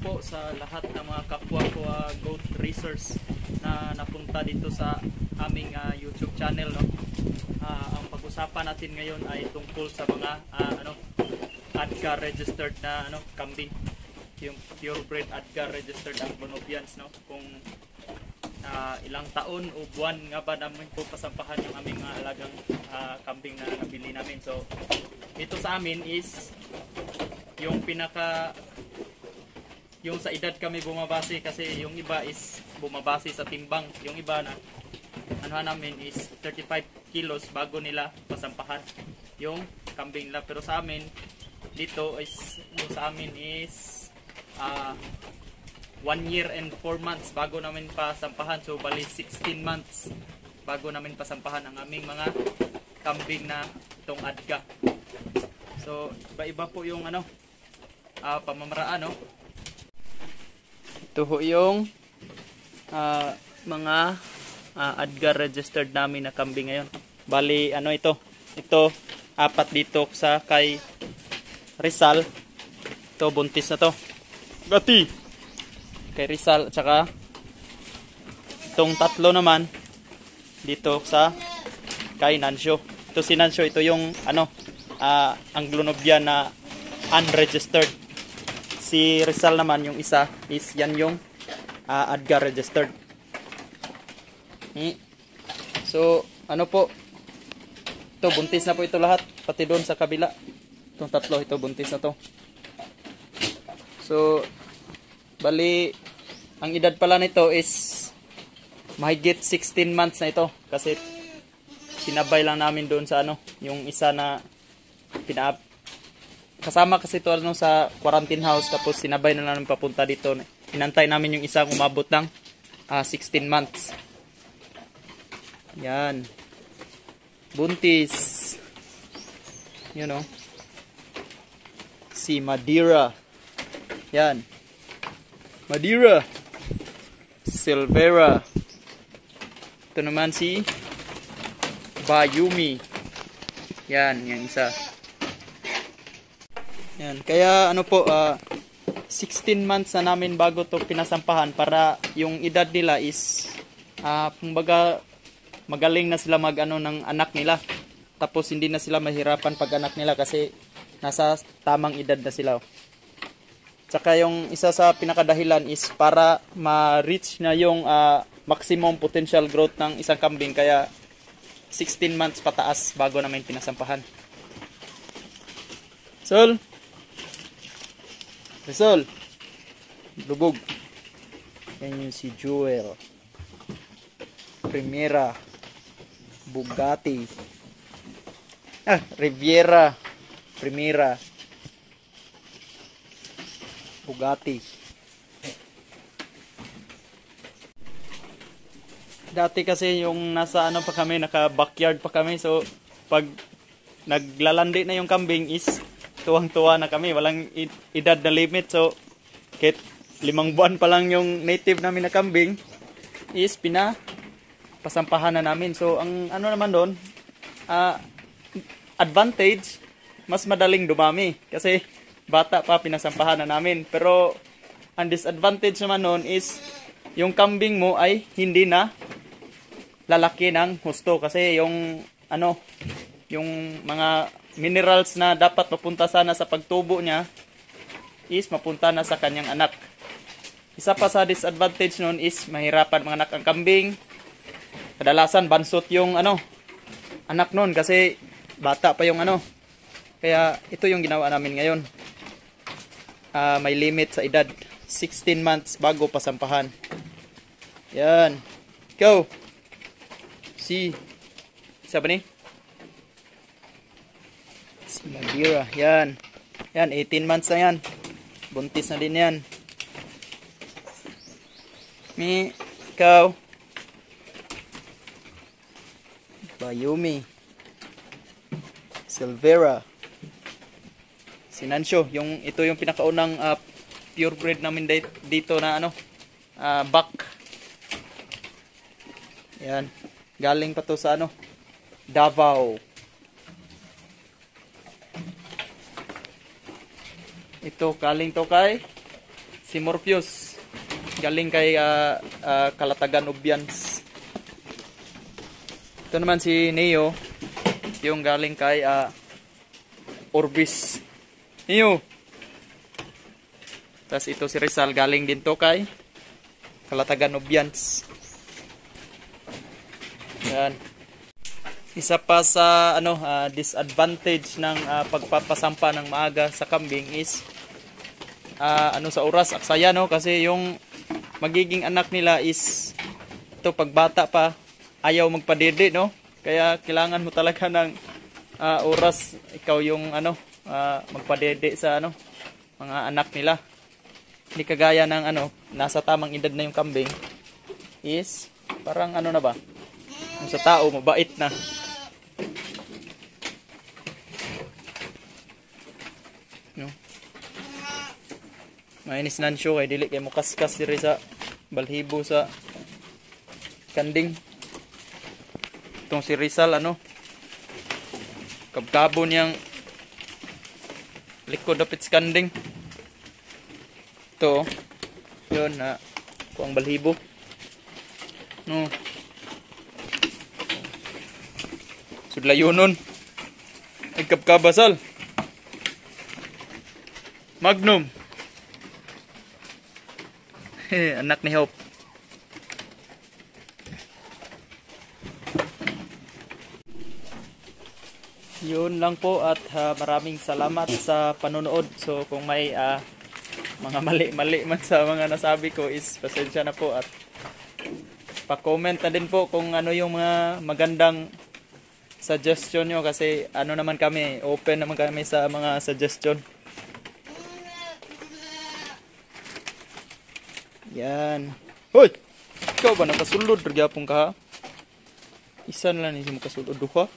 po sa lahat ng mga kapwa ko goat racers na napunta dito sa aming YouTube channel, no. Ang pag-usapan natin ngayon ay tungkol sa mga ADGA registered na kambing, yung purebred ADGA registered ang Bonobians, no. Kung ilang taon o buwan nga ba namin po pasampahan yung aming alagang kambing na nabili namin. So ito sa amin is yung yung sa edad kami bumabase, kasi yung iba is bumabase sa timbang. Yung iba na namin is 35 kilos bago nila pasampahan yung kambing nila. Pero sa amin dito is, yung sa amin is 1 year and 4 months bago namin pasampahan. So bali 16 months bago namin pasampahan ang aming mga kambing na itong ADGA. So iba-iba po yung pamamaraan, no. Ito ho yung mga ADGA registered namin na kambing ngayon. Bali ito apat dito sa kay Rizal. Ito buntis na to. Gati kay Rizal, tsaka itong tatlo naman dito sa kay Nancio. Ito si Nancio, ito yung Anglo-Nubian na unregistered. Si Rizal naman yung isa is yan yung ADGA registered. So po, ito buntis na po ito lahat, pati doon sa kabila. Itong tatlo, ito buntis na to. So bali ang edad pala nito is mahigit 16 months na ito, kasi sinabay lang namin doon sa yung isa na kasama kasi ito sa quarantine house, tapos sinabay na namin papunta dito. Inantay namin yung isang umabot ng 16 months. Yan, buntis, si Madeira. Yan, Madeira, Silvera. Ito naman si Bayumi. Yan, yung isa. Yan, kaya 16 months na namin bago to pinasampahan, para yung edad nila is kumbaga magaling na sila ng anak nila. Tapos hindi na sila mahirapan pag anak nila kasi nasa tamang edad na sila. Tsaka yung isa sa pinakadahilan is para ma-reach na yung maximum potential growth ng isang kambing, kaya 16 months pataas bago namin pinasampahan. Rizal, lubog. Yan yung si Jewel, Primera, Bugatti, Riviera, Primera, Bugatti. Dati kasi yung nasa pa kami, naka backyard pa kami, so pag naglalandi na yung kambing is tuwang-tuwa na kami, walang edad na limit. So kahit 5 buwan pa lang yung native namin na kambing is pasampahan na namin. So ang naman doon, advantage, mas madaling dumami kasi bata pa, pinasampahan na namin. Pero ang disadvantage naman noon is yung kambing mo ay hindi na lalaki ng husto, kasi yung yung mga minerals na dapat mapunta sana sa pagtubo niya is mapunta na sa kanyang anak. Isa pa sa disadvantage noon is mahirapan mga anak ang kambing. Kadalasan bansot yung anak noon kasi bata pa yung Kaya ito yung ginawa namin ngayon. May limit sa edad, 16 months bago pasampahan. Yan. Go. Isa ba ni? Si Madeira. Yan. Yan, 18 months na yan. Buntis na din yan. Ikaw. Bayumi. Silvera. Si Nancio. Ito yung pinakaunang purebred namin dito na buck. Yan. Galing pa to sa Davao. Ito galing to kay Si Morpheus. Galing kay Kalatagan Ubians. Ito naman si Neo. Yung galing kay Orbis. Neo. Tapos ito si Rizal. Galing din to kay Kalatagan Ubians. Yan. Isa pa sa disadvantage ng pagpapasampa ng maaga sa kambing is sa oras, aksaya, no? Kasi yung magiging anak nila is ito, pagbata pa ayaw magpadede, no? Kaya kailangan mo talaga ng oras, ikaw yung magpadede sa mga anak nila. Hindi kagaya ng nasa tamang edad na yung kambing is parang na ba? Yung sa tao mabait na. No. Mainis nansyo kay dili kay mo kaskas diri sa balhibo sa kanding. Itong si Rizal kabkabo niyang likod dapit sa kanding. Ito yun kuang balhibo. No. Sudlayunon. Ay kabkabasal. Magnum. Anak ni Hope. Yun lang po at maraming salamat sa panonood. So kung may mga mali-mali man sa mga nasabi ko is pasensya na po at pa-comment na din po kung ano yung mga magandang suggestion nyo kasi naman kami, open naman kami sa mga suggestion. Yan. Hoy! Ikaw ba nakasulod? Magyapong ka ha? Isa na lang hindi mo kasulod. Duha?